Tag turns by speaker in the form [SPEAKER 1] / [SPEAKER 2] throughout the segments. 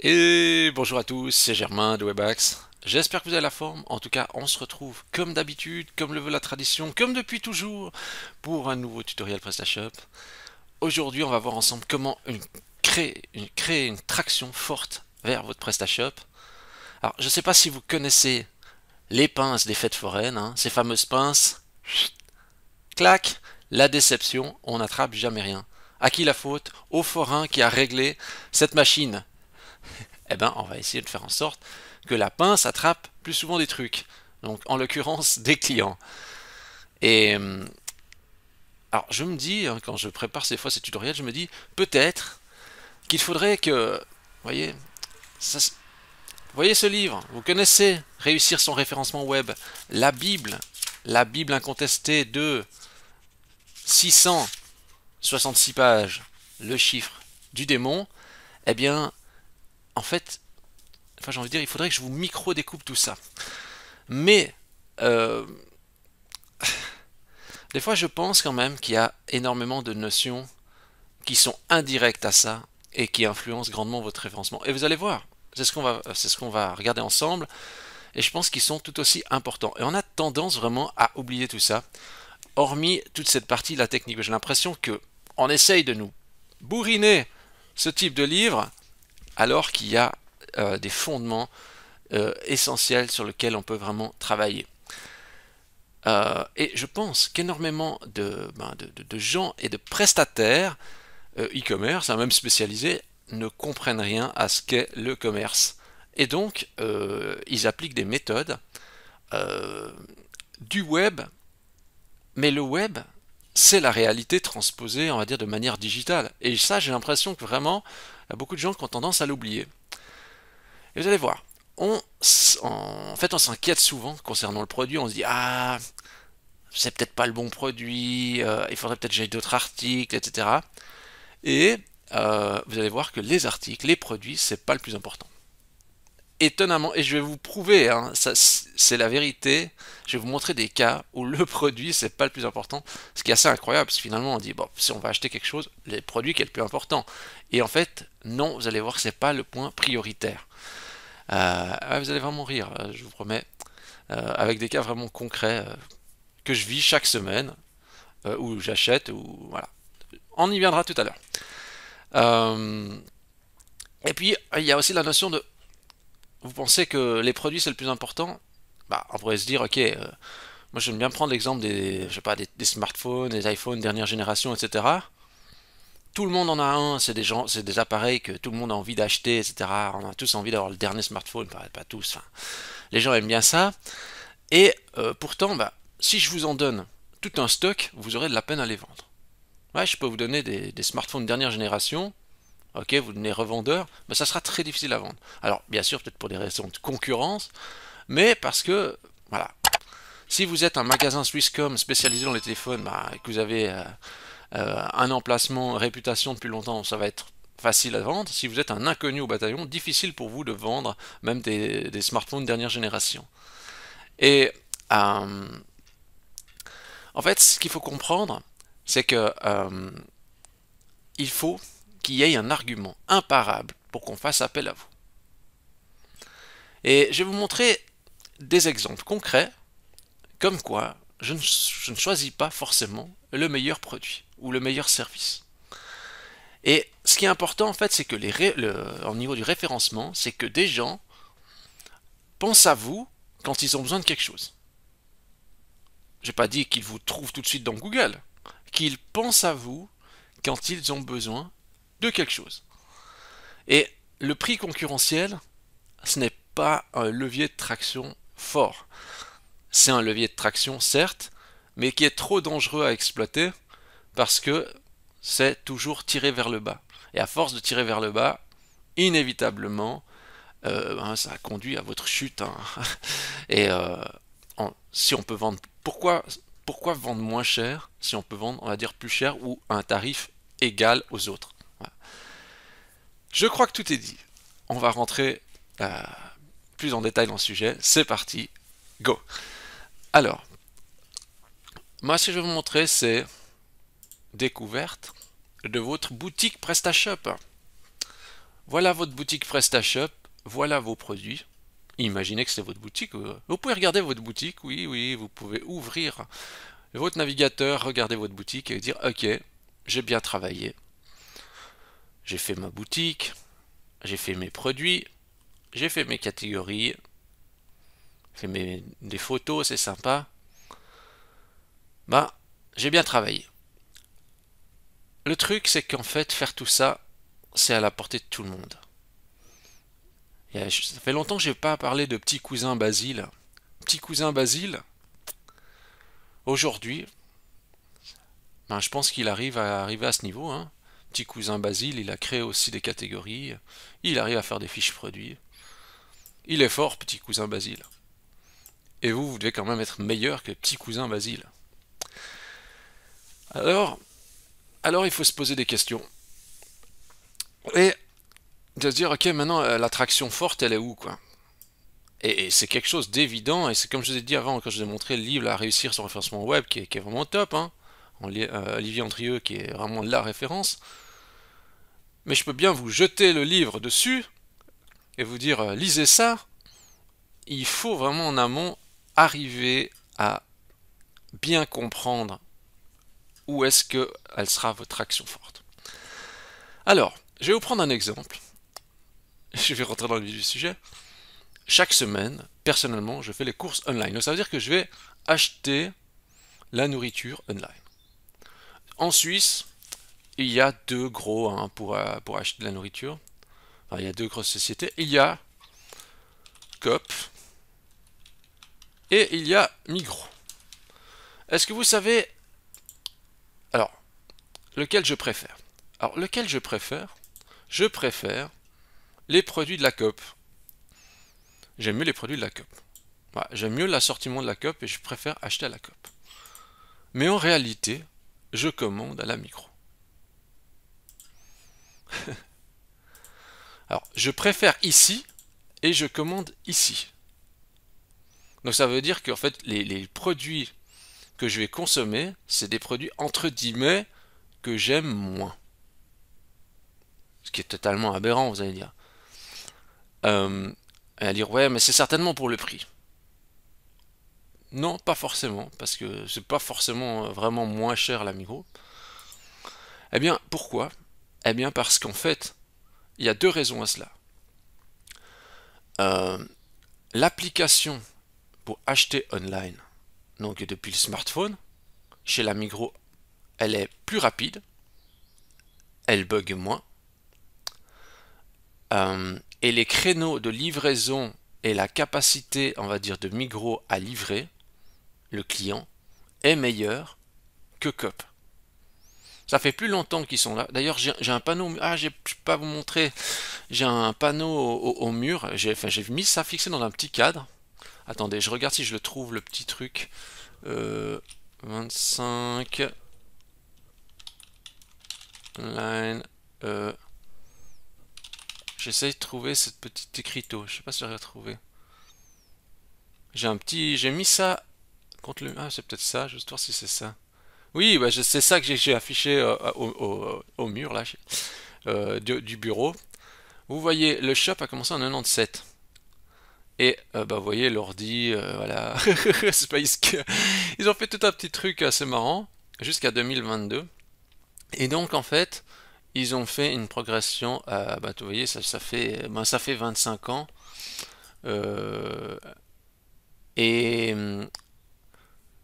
[SPEAKER 1] Et bonjour à tous, c'est Germain de Webax. J'espère que vous avez la forme. En tout cas, on se retrouve comme d'habitude, comme le veut la tradition, comme depuis toujours, pour un nouveau tutoriel PrestaShop. Aujourd'hui, on va voir ensemble comment créer une traction forte vers votre PrestaShop. Alors, je ne sais pas si vous connaissez les pinces des fêtes foraines, hein, ces fameuses pinces. Clac, la déception, on n'attrape jamais rien. À qui la faute? Au forain qui a réglé cette machine. Eh ben, on va essayer de faire en sorte que la pince attrape plus souvent des trucs. Donc, en l'occurrence, des clients. Et alors, je me dis, hein, quand je prépare ces tutoriels, je me dis peut-être qu'il faudrait que, voyez, ça, vous voyez ce livre, vous connaissez Réussir son référencement web, la Bible incontestée de 666 pages, le chiffre du démon. Eh bien, en fait, enfin, j'ai envie de dire, il faudrait que je vous micro-découpe tout ça. Mais euh, des fois, je pense quand même qu'il y a énormément de notions qui sont indirectes à ça et qui influencent grandement votre référencement. Et vous allez voir, c'est ce qu'on va regarder ensemble. Et je pense qu'ils sont tout aussi importants. Et on a tendance vraiment à oublier tout ça, hormis toute cette partie de la technique. J'ai l'impression que on essaye de nous bourriner ce type de livre, alors qu'il y a des fondements essentiels sur lesquels on peut vraiment travailler. Et je pense qu'énormément de gens et de prestataires e-commerce, même spécialisés, ne comprennent rien à ce qu'est le commerce. Et donc, ils appliquent des méthodes euh, du web, mais le web, c'est la réalité transposée, on va dire, de manière digitale. Et ça, j'ai l'impression que vraiment, il y a beaucoup de gens qui ont tendance à l'oublier. Et vous allez voir, en fait, on s'inquiète souvent concernant le produit, on se dit, ah, c'est peut-être pas le bon produit, il faudrait peut-être que j'aille d'autres articles, etc. Et vous allez voir que les articles, les produits, c'est pas le plus important. Étonnamment, et je vais vous prouver, hein, c'est la vérité, je vais vous montrer des cas où le produit, c'est pas le plus important, ce qui est assez incroyable, parce que finalement on dit, bon, si on va acheter quelque chose, le produit qui est le plus important. Et en fait, non, vous allez voir que c'est pas le point prioritaire. Vous allez vraiment rire, je vous promets, avec des cas vraiment concrets que je vis chaque semaine, où j'achète, ou voilà. On y viendra tout à l'heure. Euh, et puis, il y a aussi la notion de, vous pensez que les produits c'est le plus important? Bah, on pourrait se dire, ok, moi j'aime bien prendre l'exemple des, je sais pas, des smartphones, des iPhones dernière génération, etc. Tout le monde en a un, c'est des appareils que tout le monde a envie d'acheter, etc. On a tous envie d'avoir le dernier smartphone, pas tous. Enfin, les gens aiment bien ça. Et pourtant, bah, si je vous en donne tout un stock, vous aurez de la peine à les vendre. Ouais, je peux vous donner des smartphones dernière génération. Ok, vous donnez revendeur, mais ça sera très difficile à vendre. Alors, bien sûr, peut-être pour des raisons de concurrence, mais parce que, voilà, si vous êtes un magasin Swisscom spécialisé dans les téléphones, bah, et que vous avez un emplacement, réputation depuis longtemps, ça va être facile à vendre. Si vous êtes un inconnu au bataillon, difficile pour vous de vendre même des smartphones dernière génération. Et euh, en fait, ce qu'il faut comprendre, c'est que il faut qu'il y ait un argument imparable pour qu'on fasse appel à vous. Et je vais vous montrer des exemples concrets, comme quoi je ne choisis pas forcément le meilleur produit ou le meilleur service. Et ce qui est important en fait, c'est que au niveau du référencement, c'est que des gens pensent à vous quand ils ont besoin de quelque chose. Je n'ai pas dit qu'ils vous trouvent tout de suite dans Google, qu'ils pensent à vous quand ils ont besoin de quelque chose. Et le prix concurrentiel, ce n'est pas un levier de traction fort. C'est un levier de traction, certes, mais qui est trop dangereux à exploiter parce que c'est toujours tiré vers le bas. Et à force de tirer vers le bas, inévitablement, ça a conduit à votre chute. Hein. Et si on peut vendre, pourquoi vendre moins cher si on peut vendre, on va dire, plus cher ou à un tarif égal aux autres? Voilà. Je crois que tout est dit. On va rentrer plus en détail dans le sujet. C'est parti, go. Alors, moi ce que je vais vous montrer, c'est découverte de votre boutique PrestaShop. voilà votre boutique PrestaShop, voilà vos produits. Imaginez que c'est votre boutique. Vous pouvez regarder votre boutique, oui, oui, vous pouvez ouvrir votre navigateur, regarder votre boutique et dire ok, j'ai bien travaillé. J'ai fait ma boutique, j'ai fait mes produits, j'ai fait mes catégories, j'ai fait des photos, c'est sympa. Bah, j'ai bien travaillé. Le truc, c'est qu'en fait, faire tout ça, c'est à la portée de tout le monde. Ça fait longtemps que je n'ai pas parlé de petit cousin Basile. Petit cousin Basile, aujourd'hui, ben, je pense qu'il arrive à arriver à ce niveau, hein. Petit cousin Basile, il a créé aussi des catégories, il arrive à faire des fiches produits. Il est fort, petit cousin Basile. Et vous, vous devez quand même être meilleur que petit cousin Basile. Alors, il faut se poser des questions. Et de se dire, ok, maintenant, l'attraction forte, elle est où, quoi? Et c'est quelque chose d'évident, et c'est comme je vous ai dit avant, quand je vous ai montré le livre, à réussir son référencement web, qui est vraiment top, hein. Olivier Andrieux, qui est vraiment la référence. Mais je peux bien vous jeter le livre dessus, et vous dire, lisez ça. Il faut vraiment en amont arriver à bien comprendre où est-ce qu'elle sera votre action forte. Alors, je vais vous prendre un exemple. Je vais rentrer dans le vif du sujet. Chaque semaine, personnellement, je fais les courses online. Donc, ça veut dire que je vais acheter la nourriture online. En Suisse, il y a deux gros hein, pour acheter de la nourriture. Enfin, il y a deux grosses sociétés. Il y a Coop et il y a Migros. Est-ce que vous savez... Alors, lequel je préfère? Alors, lequel je préfère? Je préfère les produits de la Coop. J'aime mieux les produits de la Coop. Voilà, j'aime mieux l'assortiment de la Coop et je préfère acheter à la Coop. Mais en réalité, je commande à la Migros. Alors, je préfère ici et je commande ici. Donc ça veut dire qu'en fait, les produits que je vais consommer, c'est des produits entre guillemets que j'aime moins. Ce qui est totalement aberrant, vous allez dire. Et à dire, ouais, mais c'est certainement pour le prix. Non, pas forcément, parce que c'est pas forcément vraiment moins cher la Migros. Eh bien, pourquoi? Eh bien, parce qu'en fait, il y a deux raisons à cela. L'application pour acheter online, donc depuis le smartphone, chez la Migros, elle est plus rapide, elle bug moins, et les créneaux de livraison et la capacité, on va dire, de Migros à livrer le client est meilleure que Coop. Ça fait plus longtemps qu'ils sont là. D'ailleurs, j'ai un panneau. Ah, je peux pas vous montrer. J'ai un panneau au mur. J'ai mis ça fixé dans un petit cadre. Attendez, je regarde si je le trouve, le petit truc. 25 line. J'essaye de trouver cette petite écriteau. Je sais pas si j'arrive à trouver. J'ai mis ça contre le. Ah, c'est peut-être ça. Je vais voir si c'est ça. Oui, bah, c'est ça que j'ai affiché au mur là, du bureau. Vous voyez, le shop a commencé en 97. Et bah, vous voyez l'ordi, voilà. C'est pas ils ont fait tout un petit truc assez marrant jusqu'à 2022. Et donc en fait, ils ont fait une progression. Bah, vous voyez, ça fait 25 ans. Euh, et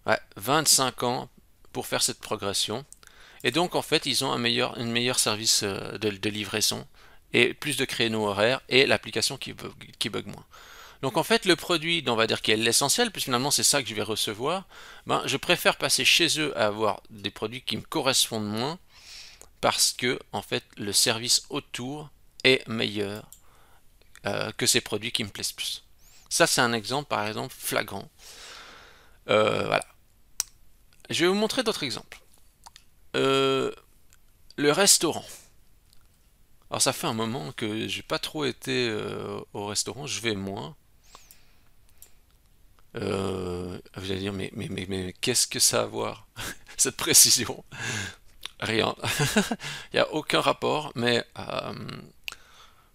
[SPEAKER 1] ouais, 25 ans pour faire cette progression. Et donc en fait, ils ont une meilleure service de livraison et plus de créneaux horaires et l'application qui bug moins. Donc en fait, le produit, on va dire qui est l'essentiel, puisque finalement c'est ça que je vais recevoir, ben, je préfère passer chez eux à avoir des produits qui me correspondent moins, parce que en fait le service autour est meilleur que ces produits qui me plaisent plus. Ça c'est un exemple par exemple flagrant. Voilà. Je vais vous montrer d'autres exemples. Le restaurant. Alors ça fait un moment que j'ai pas trop été au restaurant, je vais moins. Vous allez dire, mais qu'est-ce que ça a à voir, cette précision? Rien. Il n'y a aucun rapport, mais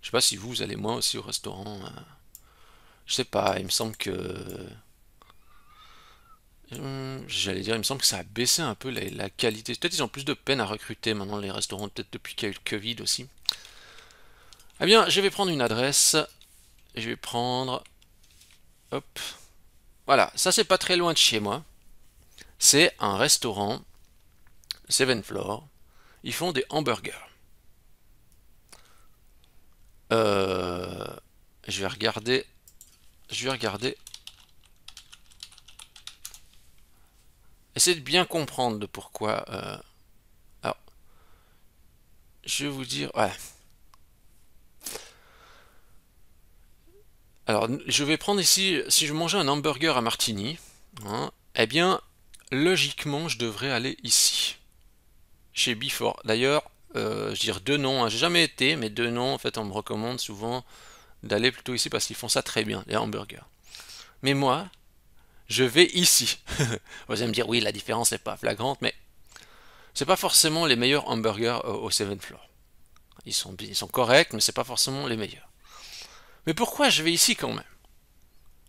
[SPEAKER 1] je pas si vous allez moi aussi au restaurant. Je sais pas, il me semble que... J'allais dire, il me semble que ça a baissé un peu la qualité. Peut-être ils ont plus de peine à recruter maintenant les restaurants, peut-être depuis qu'il y a eu le Covid aussi. Eh bien, je vais prendre une adresse. Je vais prendre... Hop. Voilà, ça c'est pas très loin de chez moi. C'est un restaurant, Seven Floor. Ils font des hamburgers. Euh, je vais regarder. Je vais regarder. Essayez de bien comprendre de pourquoi. Alors, je vais vous dire. Ouais. Alors, je vais prendre ici. Si je mangeais un hamburger à Martigny, hein, eh bien, logiquement, je devrais aller ici, chez Before. D'ailleurs, je dirais deux noms. Hein, j'ai jamais été, mais deux noms. En fait, on me recommande souvent d'aller plutôt ici parce qu'ils font ça très bien, les hamburgers. Mais moi, je vais ici. Vous allez me dire, oui, la différence n'est pas flagrante, mais c'est pas forcément les meilleurs hamburgers au Seven Floor. Ils sont corrects, mais c'est pas forcément les meilleurs. Mais pourquoi je vais ici quand même?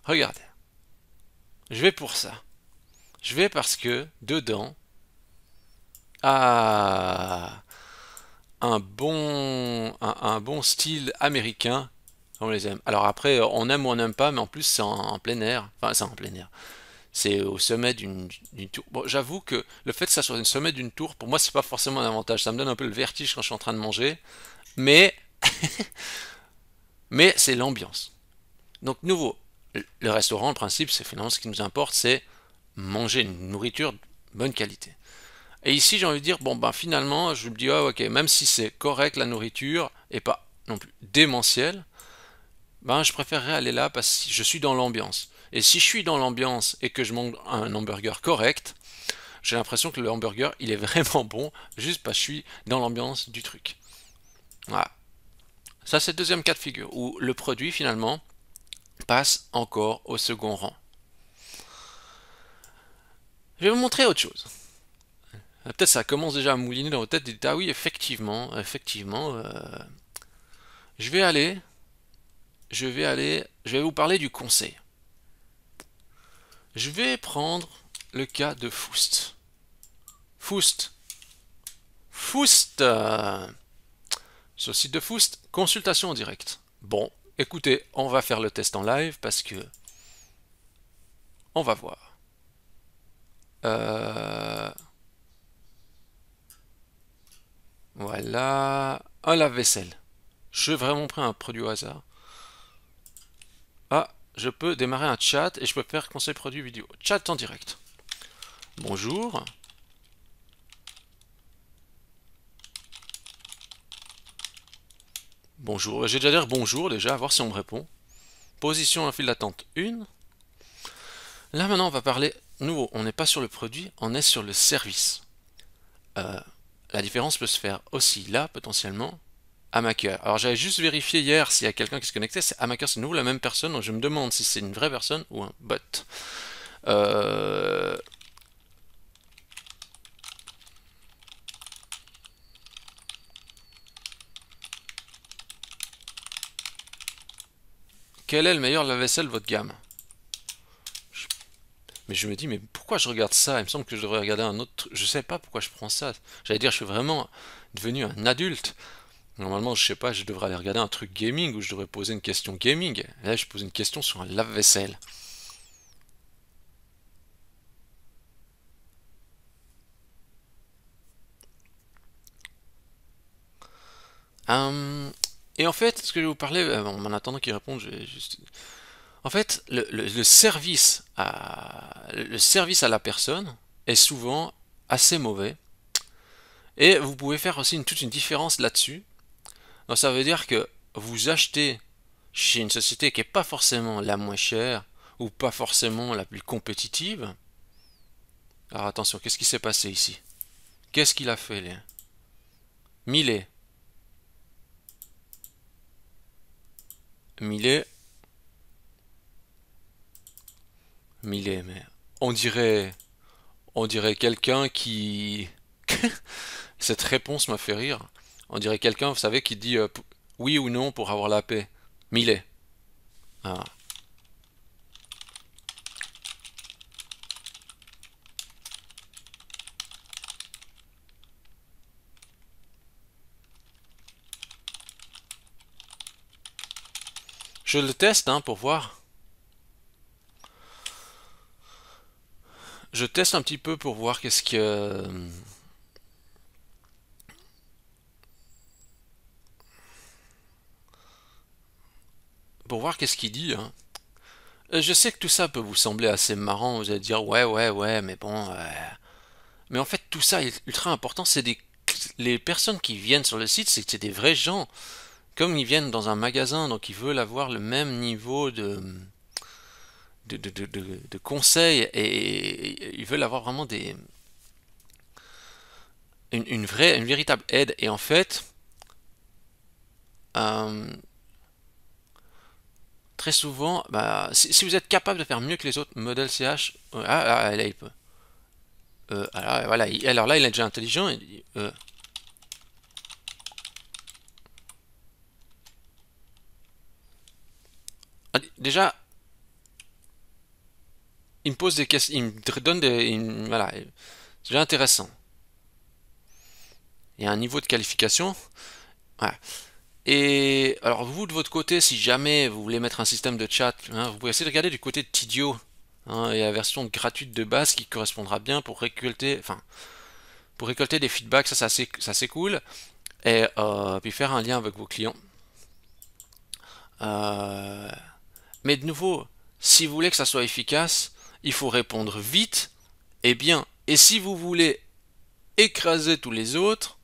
[SPEAKER 1] Regardez. Je vais pour ça. Je vais parce que dedans, ah, un bon style américain, on les aime. Alors après, on aime ou on n'aime pas, mais en plus c'est en plein air. Enfin, c'est en plein air. C'est au sommet d'une tour. Bon, j'avoue que le fait que ça soit au sommet d'une tour, pour moi, c'est pas forcément un avantage. Ça me donne un peu le vertige quand je suis en train de manger, mais mais c'est l'ambiance. Donc, nouveau, le restaurant, le principe, c'est finalement ce qui nous importe, c'est manger une nourriture de bonne qualité. Et ici, j'ai envie de dire, bon, ben finalement, je me dis, ah, ok, même si c'est correct la nourriture et pas non plus démentiel, ben je préférerais aller là parce que je suis dans l'ambiance. Et si je suis dans l'ambiance et que je mange un hamburger correct, j'ai l'impression que le hamburger, il est vraiment bon, juste parce que je suis dans l'ambiance du truc. Voilà. Ça, c'est le deuxième cas de figure, où le produit, finalement, passe encore au second rang. Je vais vous montrer autre chose. Peut-être ça commence déjà à mouliner dans votre tête, dites, ah oui, effectivement, je vais aller, je vais vous parler du conseil. Je vais prendre le cas de Foust. Foust. Foust. Sur le site de Foust, consultation en direct. Bon, écoutez, on va faire le test en live parce que on va voir. Voilà. Un lave-vaisselle. Je vais vraiment prendre un produit au hasard. Ah, je peux démarrer un chat et je peux faire conseil produit vidéo. Chat en direct. Bonjour. Bonjour. J'ai déjà dire bonjour déjà, à voir si on me répond. Position en file d'attente 1. Là maintenant on va parler. Nouveau, on n'est pas sur le produit, on est sur le service. La différence peut se faire aussi là potentiellement. Amaker. Alors j'avais juste vérifié hier s'il y a quelqu'un qui se connectait. C'est Amaker, c'est nouveau la même personne, donc je me demande si c'est une vraie personne ou un bot. Euh... Quel est le meilleur lave-vaisselle de votre gamme? Mais je me dis, mais pourquoi je regarde ça? Il me semble que je devrais regarder un autre. Je sais pas pourquoi je prends ça. J'allais dire, je suis vraiment devenu un adulte. Normalement, je sais pas, je devrais aller regarder un truc gaming où je devrais poser une question gaming. Là, je pose une question sur un lave-vaisselle. Et en fait, ce que je vais vous parler, en attendant qu'il réponde, je vais juste... En fait, le service à la personne est souvent assez mauvais. Et vous pouvez faire aussi toute une différence là-dessus. Donc ça veut dire que vous achetez chez une société qui n'est pas forcément la moins chère ou pas forcément la plus compétitive. Alors attention, qu'est-ce qui s'est passé ici? Qu'est-ce qu'il a fait, là? Millet. Millet. Millet, mais on dirait quelqu'un qui... Cette réponse m'a fait rire. On dirait quelqu'un, vous savez, qui dit Oui ou non pour avoir la paix? Millet. Ah. Je le teste hein, pour voir. Je teste un petit peu pour voir qu'est-ce que... Pour voir qu'est-ce qu'il dit. Hein. Je sais que tout ça peut vous sembler assez marrant. Vous allez dire ouais, mais bon... Mais en fait, tout ça est ultra important. C'est des... Les personnes qui viennent sur le site, c'est des vrais gens. Comme ils viennent dans un magasin, donc ils veulent avoir le même niveau de conseils et ils veulent avoir vraiment une véritable aide. Et en fait, euh, très souvent, bah, si vous êtes capable de faire mieux que les autres modèles CH, là il peut. Alors, voilà, alors là il est déjà intelligent. Déjà, il me pose des questions, il me donne des, voilà, c'est déjà intéressant. Il y a un niveau de qualification. Ouais. Et alors vous de votre côté, si jamais vous voulez mettre un système de chat, hein, vous pouvez essayer de regarder du côté de Tidio. Hein, et la version gratuite de base qui correspondra bien pour récolter, enfin, pour récolter des feedbacks, ça c'est assez cool. Et puis faire un lien avec vos clients. Euh, mais de nouveau, si vous voulez que ça soit efficace, il faut répondre vite et bien. Et si vous voulez écraser tous les autres,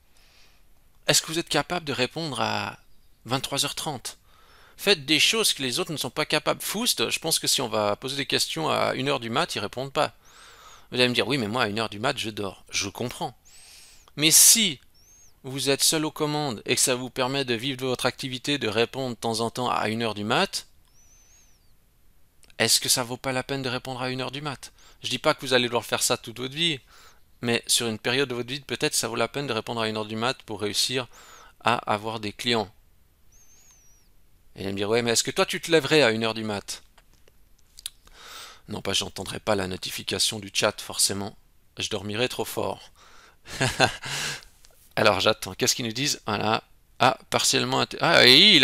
[SPEAKER 1] est-ce que vous êtes capable de répondre à 23h30? Faites des choses que les autres ne sont pas capables. Foust, je pense que si on va poser des questions à 1h du mat, ils répondent pas. Vous allez me dire, oui, mais moi à 1h du mat, je dors. Je comprends. Mais si vous êtes seul aux commandes et que ça vous permet de vivre de votre activité, de répondre de temps en temps à 1h du mat, est-ce que ça vaut pas la peine de répondre à 1h du mat? Je dis pas que vous allez devoir faire ça toute votre vie, mais sur une période de votre vie, peut-être ça vaut la peine de répondre à 1h du mat pour réussir à avoir des clients. Et elle va me dire, ouais, mais est-ce que toi tu te lèverais à 1h du mat? Non, pas, j'entendrai pas la notification du chat, forcément. Je dormirai trop fort. Alors j'attends. Qu'est-ce qu'ils nous disent? Voilà. Ah, partiellement intégré. Ah, et il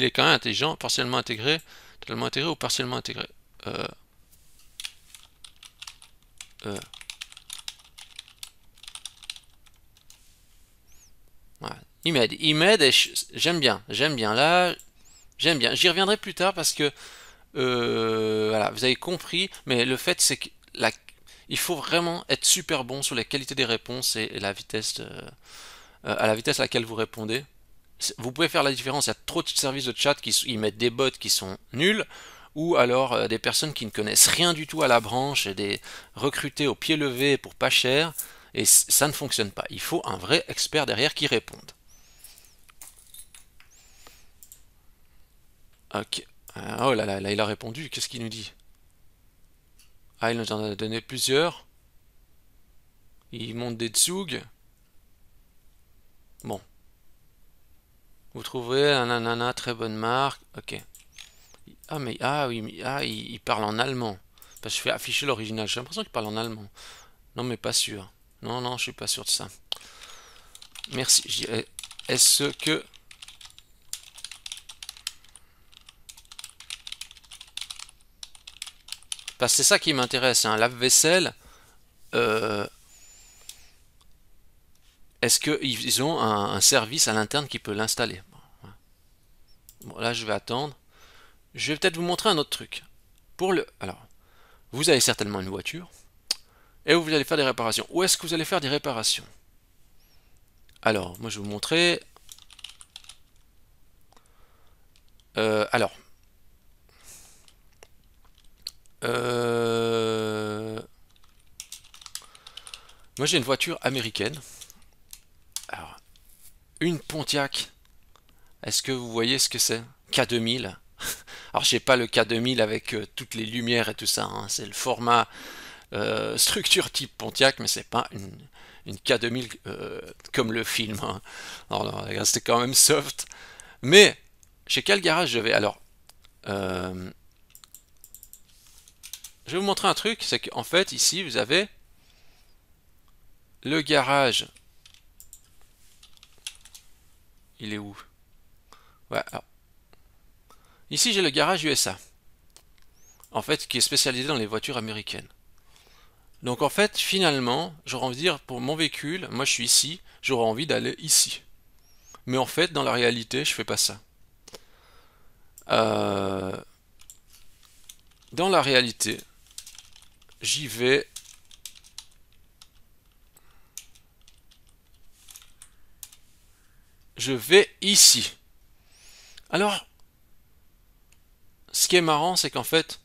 [SPEAKER 1] est quand même intelligent. Partiellement intégré. Totalement intégré ou partiellement intégré? Euh, euh, voilà. Il m'aide et j'aime bien. J'aime bien. Là, j'aime bien. J'y reviendrai plus tard parce que voilà, vous avez compris. Mais le fait, c'est que il faut vraiment être super bon sur la qualité des réponses et la vitesse à la vitesse à laquelle vous répondez. Vous pouvez faire la différence. Il y a trop de services de chat qui ils mettent des bots qui sont nuls, ou alors des personnes qui ne connaissent rien du tout à la branche et des recrutés au pied levé pour pas cher, et ça ne fonctionne pas. Il faut un vrai expert derrière qui réponde. Ok. Oh là là, là il a répondu. Qu'est-ce qu'il nous dit? Ah, il nous en a donné plusieurs. Il monte des tsugs. Bon. Vous trouverez un nanana, très bonne marque. Ok. Ah mais ah oui, il parle en allemand. Parce que je fais afficher l'original. J'ai l'impression qu'il parle en allemand. Non mais pas sûr. Non non, je suis pas sûr de ça. Merci. Est-ce que parce que c'est ça qui m'intéresse. Un lave-vaisselle. euh, Est-ce qu'ils ont un service à l'interne qui peut l'installer? Bon là je vais attendre. Je vais peut-être vous montrer un autre truc. Alors, vous avez certainement une voiture et vous allez faire des réparations. Où est-ce que vous allez faire des réparations? Alors, moi je vais vous montrer. Alors, moi j'ai une voiture américaine. Alors, une Pontiac. Est-ce que vous voyez ce que c'est? K2000. Alors, j'ai pas le K2000 avec toutes les lumières et tout ça. Hein. C'est le format structure type Pontiac, mais c'est pas une K2000 comme le film. Hein. Alors, c'était quand même soft. Mais chez quel garage je vais? Alors, je vais vous montrer un truc, c'est qu'en fait, ici, vous avez le garage. Il est où? Ouais, alors, ici, j'ai le garage USA. En fait, qui est spécialisé dans les voitures américaines. Donc en fait, finalement, j'aurais envie de dire, pour mon véhicule, moi je suis ici, j'aurais envie d'aller ici. Mais en fait, dans la réalité, je fais pas ça. Euh, dans la réalité, j'y vais. Je vais ici. Alors, ce qui est marrant, c'est qu'en fait,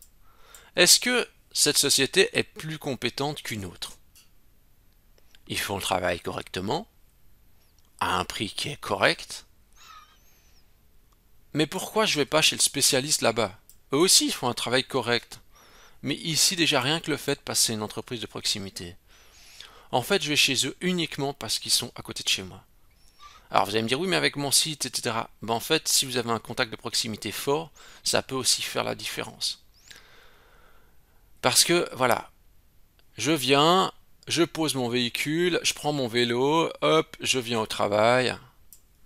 [SPEAKER 1] est-ce que cette société est plus compétente qu'une autre? Ils font le travail correctement, à un prix qui est correct. Mais pourquoi je vais pas chez le spécialiste là-bas? Eux aussi, ils font un travail correct. Mais ici, déjà, rien que le fait de passer une entreprise de proximité. En fait, je vais chez eux uniquement parce qu'ils sont à côté de chez moi. Alors vous allez me dire, oui, mais avec mon site, etc. Ben, en fait, si vous avez un contact de proximité fort, ça peut aussi faire la différence. Parce que, voilà, je viens, je pose mon véhicule, je prends mon vélo, hop, je viens au travail.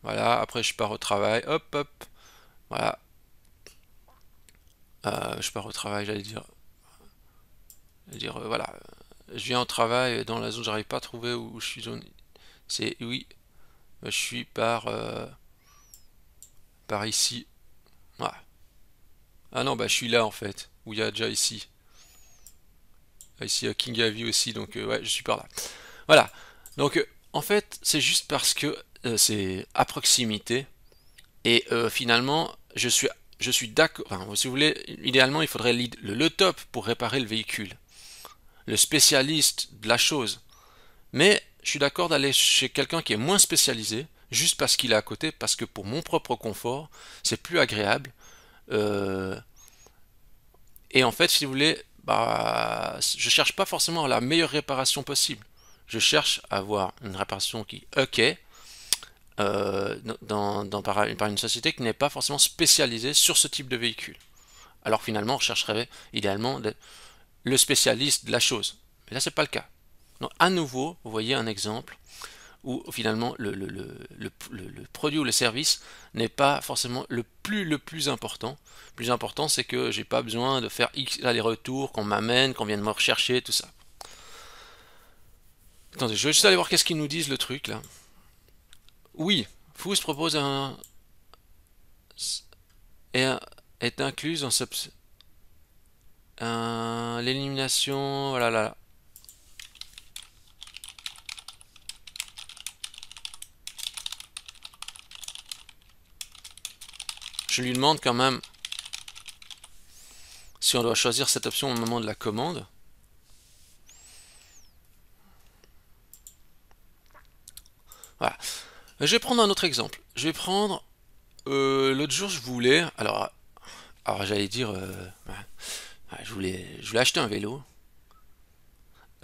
[SPEAKER 1] Voilà, après je pars au travail, hop, hop, voilà. Je pars au travail, voilà. Je viens au travail dans la zone, j'arrive pas à trouver où je suis zone. C'est, oui, je suis par ici. Voilà. Ah non, bah je suis là en fait, où il y a déjà ici. Ici à King Avenue aussi, donc ouais, je suis par là. Voilà. Donc en fait, c'est juste parce que c'est à proximité et finalement, je suis d'accord. Enfin, si vous voulez, idéalement, il faudrait le top pour réparer le véhicule, le spécialiste de la chose. Mais je suis d'accord d'aller chez quelqu'un qui est moins spécialisé, juste parce qu'il est à côté, parce que pour mon propre confort, c'est plus agréable. Euh, Et en fait, si vous voulez, bah, je cherche pas forcément la meilleure réparation possible. Je cherche à avoir une réparation qui, ok, par une société qui n'est pas forcément spécialisée sur ce type de véhicule. Alors finalement, on rechercherait idéalement le spécialiste de la chose. Mais là, c'est pas le cas. Donc, à nouveau, vous voyez un exemple où finalement le produit ou le service n'est pas forcément le plus important. Le plus important, c'est que j'ai pas besoin de faire X allers-retours, qu'on m'amène, qu'on vienne me rechercher, tout ça. Attendez, je vais juste aller voir qu'est-ce qu'ils nous disent le truc là. Oui, Fous propose est, est incluse dans l'élimination, voilà là. Je lui demande quand même si on doit choisir cette option au moment de la commande. Voilà. Je vais prendre un autre exemple. Je vais prendre l'autre jour, je voulais. Alors j'allais dire, je voulais acheter un vélo.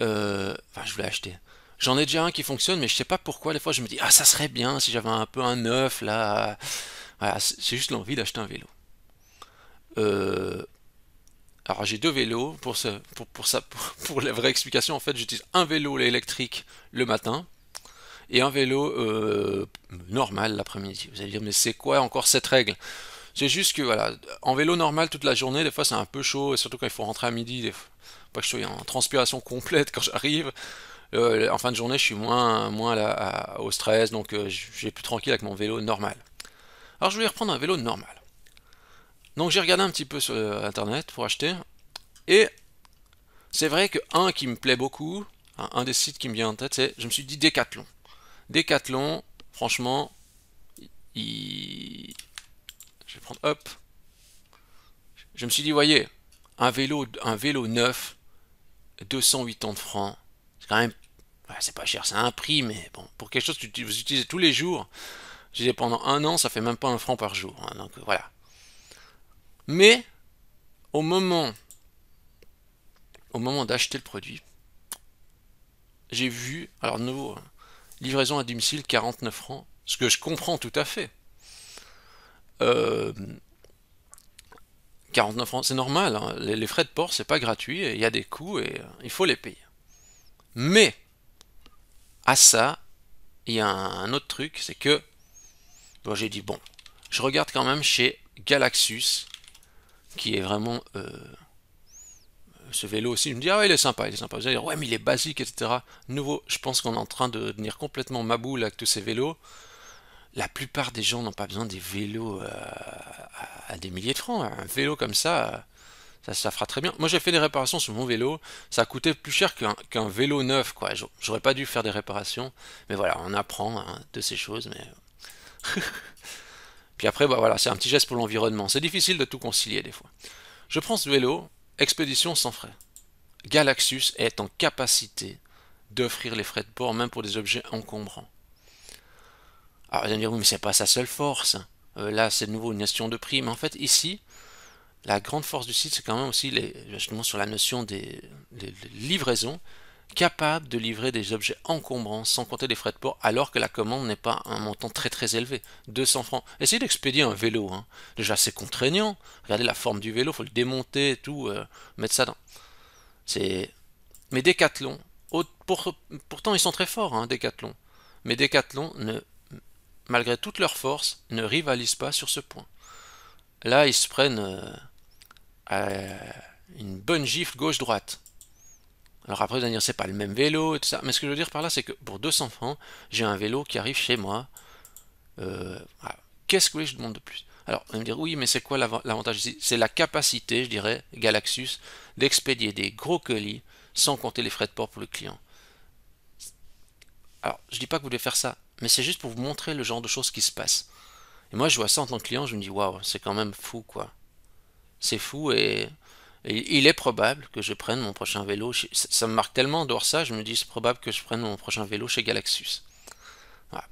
[SPEAKER 1] Enfin, je voulais acheter. J'en ai déjà un qui fonctionne, mais je sais pas pourquoi. Des fois, je me dis, ah, ça serait bien si j'avais un peu un neuf là. Voilà, c'est juste l'envie d'acheter un vélo. Euh, alors j'ai deux vélos pour la vraie explication. En fait, j'utilise un vélo électrique le matin et un vélo normal l'après-midi. Vous allez dire, mais c'est quoi encore cette règle? C'est juste que voilà, en vélo normal toute la journée, des fois c'est un peu chaud, et surtout quand il faut rentrer à midi, pas que je sois en transpiration complète quand j'arrive. En fin de journée, je suis moins au stress, donc j'ai plus tranquille avec mon vélo normal. Alors je voulais reprendre un vélo normal. Donc j'ai regardé un petit peu sur internet pour acheter, et c'est vrai que un qui me plaît beaucoup, un des sites qui me vient en tête, c'est, je me suis dit Decathlon. Decathlon, franchement, il... je vais prendre, hop, je me suis dit, voyez, un vélo neuf, 280 francs, c'est quand même, ouais, c'est pas cher, c'est un prix, mais bon, pour quelque chose que vous utilisez tous les jours, j'ai dit pendant un an, ça fait même pas un franc par jour, hein, donc voilà. Mais au moment, au moment d'acheter le produit, j'ai vu, alors de nouveau, livraison à domicile 49 francs, ce que je comprends tout à fait. Euh, 49 francs, c'est normal, hein. Les frais de port, c'est pas gratuit, et il y a des coûts et il faut les payer. Mais, à ça, il y a un autre truc, c'est que bon, j'ai dit, bon, je regarde quand même chez Galaxus, qui est vraiment ce vélo aussi. Je me dis, ah ouais, il est sympa, il est sympa. Vous allez dire, ouais, mais il est basique, etc. Nouveau, je pense qu'on est en train de devenir complètement maboule avec tous ces vélos. La plupart des gens n'ont pas besoin des vélos à des milliers de francs. Un vélo comme ça, ça fera très bien. Moi, j'ai fait des réparations sur mon vélo. Ça a coûté plus cher qu'un vélo neuf, quoi. J'aurais pas dû faire des réparations. Mais voilà, on apprend hein, de ces choses. Mais puis après, bah voilà, c'est un petit geste pour l'environnement. C'est difficile de tout concilier des fois. Je prends ce vélo, expédition sans frais. Galaxus est en capacité d'offrir les frais de port même pour des objets encombrants. Alors vous allez me dire, oui, mais c'est pas sa seule force. Là, c'est de nouveau une question de prix. Mais en fait, ici, la grande force du site, c'est quand même aussi justement sur la notion des livraisons, capable de livrer des objets encombrants sans compter les frais de port, alors que la commande n'est pas un montant très très élevé, 200 francs. Essayez d'expédier un vélo, hein. Déjà c'est contraignant. Regardez la forme du vélo, faut le démonter, et tout, mettre ça dans. C'est. Mais Decathlon, pourtant ils sont très forts, hein, Decathlon. Mais Decathlon malgré toute leur force, ne rivalisent pas sur ce point. Là, ils se prennent à une bonne gifle gauche-droite. Alors après, vous allez dire, c'est pas le même vélo et tout ça. Mais ce que je veux dire par là, c'est que pour 200 francs, j'ai un vélo qui arrive chez moi. Voilà. Qu'est-ce que je demande de plus? Alors, on va me dire, oui, mais c'est quoi l'avantage ici? C'est la capacité, je dirais, Galaxus, d'expédier des gros colis sans compter les frais de port pour le client. Alors, je dis pas que vous devez faire ça, mais c'est juste pour vous montrer le genre de choses qui se passent. Et moi, je vois ça en tant que client, je me dis, waouh, c'est quand même fou, quoi. C'est fou et il est probable que je prenne mon prochain vélo. Ça me marque tellement dehors ça, je me dis, c'est probable que je prenne mon prochain vélo chez Galaxus. Voilà.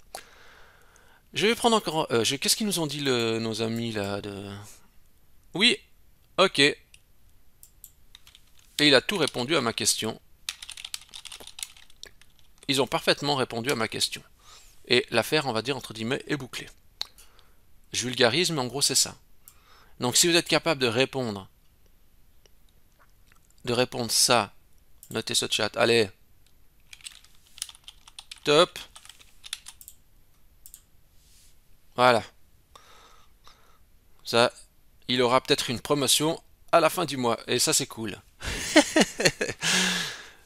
[SPEAKER 1] Je vais prendre encore. Qu'est-ce qu'ils nous ont dit nos amis là de. Oui, ok. Et il a tout répondu à ma question. Ils ont parfaitement répondu à ma question. Et l'affaire, on va dire entre guillemets, est bouclée. Je vulgarise, mais en gros, c'est ça. Donc, si vous êtes capable de répondre ça, notez ce chat. Allez, top. Voilà. Ça, il aura peut-être une promotion à la fin du mois. Et ça, c'est cool.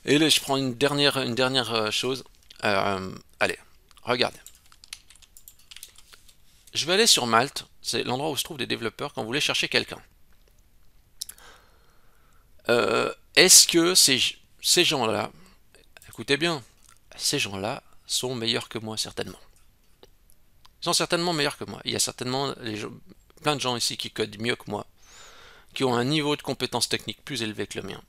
[SPEAKER 1] Et là, je prends une dernière chose. Allez, regardez. Je vais aller sur Malte. C'est l'endroit où se trouvent des développeurs quand vous voulez chercher quelqu'un. Est-ce que ces gens-là, écoutez bien, ces gens-là sont meilleurs que moi, certainement. Ils sont certainement meilleurs que moi. Il y a certainement plein de gens ici qui codent mieux que moi, qui ont un niveau de compétence technique plus élevé que le mien.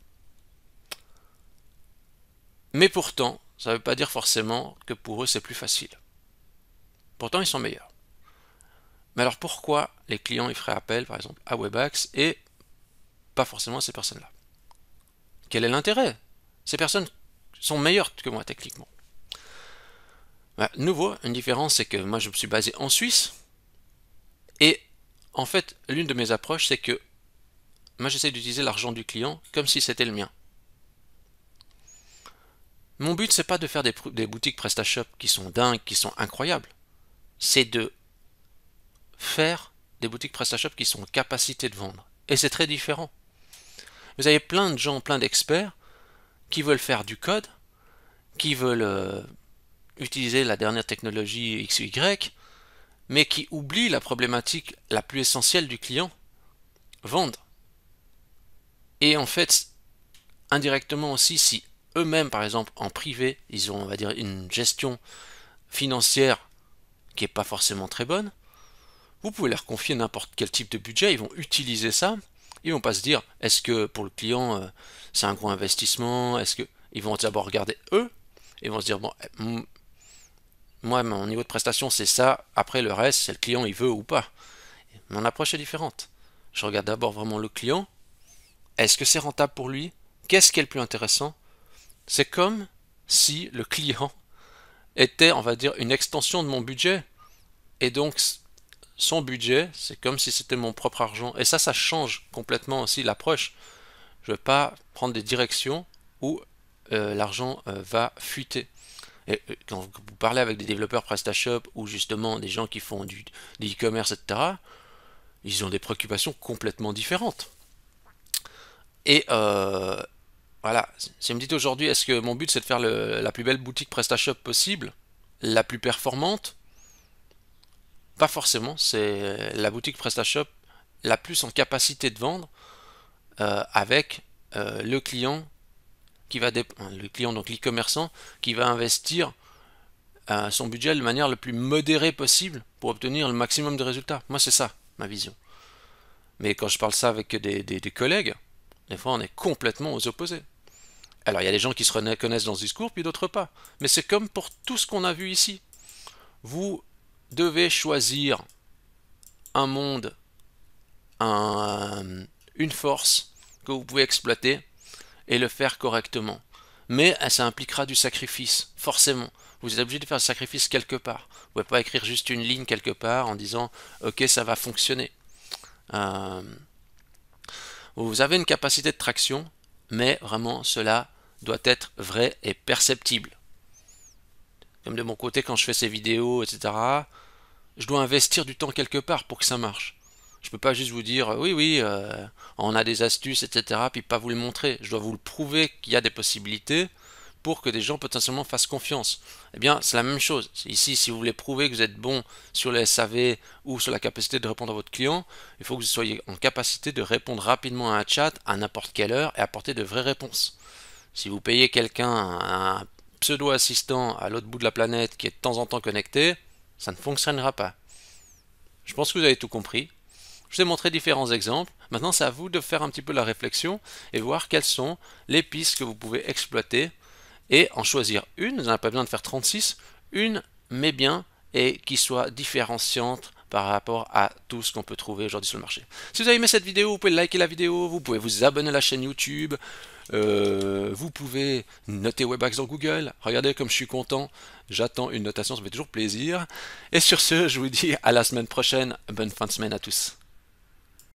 [SPEAKER 1] Mais pourtant, ça ne veut pas dire forcément que pour eux c'est plus facile. Pourtant, ils sont meilleurs. Mais alors pourquoi les clients ils feraient appel, par exemple, à Webaxe et pas forcément à ces personnes-là? Quel est l'intérêt? Ces personnes sont meilleures que moi techniquement. Nouveau, une différence, c'est que moi je me suis basé en Suisse et en fait, l'une de mes approches, c'est que moi j'essaie d'utiliser l'argent du client comme si c'était le mien. Mon but, c'est pas de faire des boutiques PrestaShop qui sont dingues, qui sont incroyables. C'est de faire des boutiques PrestaShop qui sont en capacité de vendre. Et c'est très différent. Vous avez plein de gens, plein d'experts qui veulent faire du code, qui veulent utiliser la dernière technologie X ou Y, mais qui oublient la problématique la plus essentielle du client, vendre. Et en fait, indirectement aussi, si eux-mêmes, par exemple, en privé, ils ont, on va dire, une gestion financière qui n'est pas forcément très bonne, vous pouvez leur confier n'importe quel type de budget, ils vont utiliser ça, ils vont pas se dire, est-ce que pour le client, c'est un gros investissement, est-ce que... Ils vont d'abord regarder eux, et vont se dire, bon, moi, mon niveau de prestation, c'est ça, après le reste, c'est le client, il veut ou pas. Mon approche est différente. Je regarde d'abord vraiment le client, est-ce que c'est rentable pour lui? Qu'est-ce qui est le plus intéressant? C'est comme si le client était, on va dire, une extension de mon budget. Et donc, son budget, c'est comme si c'était mon propre argent. Et ça change complètement aussi l'approche. Je ne veux pas prendre des directions où l'argent va fuiter. Et quand vous parlez avec des développeurs PrestaShop ou justement des gens qui font du e-commerce, etc., ils ont des préoccupations complètement différentes. Et voilà, si vous me dites aujourd'hui, est-ce que mon but c'est de faire la plus belle boutique PrestaShop possible, la plus performante? Pas forcément, c'est la boutique PrestaShop la plus en capacité de vendre avec le client le client, donc l'e-commerçant, qui va investir son budget de manière le plus modérée possible pour obtenir le maximum de résultats. Moi, c'est ça, ma vision. Mais quand je parle ça avec des collègues, des fois, on est complètement aux opposés. Alors, il y a des gens qui se reconnaissent dans ce discours, puis d'autres pas. Mais c'est comme pour tout ce qu'on a vu ici. Vous devez choisir un monde, une force que vous pouvez exploiter et le faire correctement. Mais ça impliquera du sacrifice, forcément. Vous êtes obligé de faire le sacrifice quelque part. Vous ne pouvez pas écrire juste une ligne quelque part en disant « Ok, ça va fonctionner ». Vous avez une capacité de traction, mais vraiment cela doit être vrai et perceptible. Comme de mon côté, quand je fais ces vidéos, etc., je dois investir du temps quelque part pour que ça marche. Je ne peux pas juste vous dire oui, on a des astuces, etc., puis pas vous le montrer. Je dois vous le prouver qu'il y a des possibilités pour que des gens potentiellement fassent confiance. Eh bien, c'est la même chose. Ici, si vous voulez prouver que vous êtes bon sur les SAV ou sur la capacité de répondre à votre client, il faut que vous soyez en capacité de répondre rapidement à un chat à n'importe quelle heure et apporter de vraies réponses. Si vous payez quelqu'un, un pseudo-assistant à l'autre bout de la planète qui est de temps en temps connecté, ça ne fonctionnera pas. Je pense que vous avez tout compris. Je vous ai montré différents exemples. Maintenant, c'est à vous de faire un petit peu la réflexion et voir quelles sont les pistes que vous pouvez exploiter et en choisir une. Vous n'avez pas besoin de faire 36, une, mais bien, et qui soit différenciante par rapport à tout ce qu'on peut trouver aujourd'hui sur le marché. Si vous avez aimé cette vidéo, vous pouvez liker la vidéo, vous pouvez vous abonner à la chaîne YouTube, vous pouvez noter Webax dans Google. Regardez comme je suis content, j'attends une notation, ça me fait toujours plaisir. Et sur ce, je vous dis à la semaine prochaine, bonne fin de semaine à tous.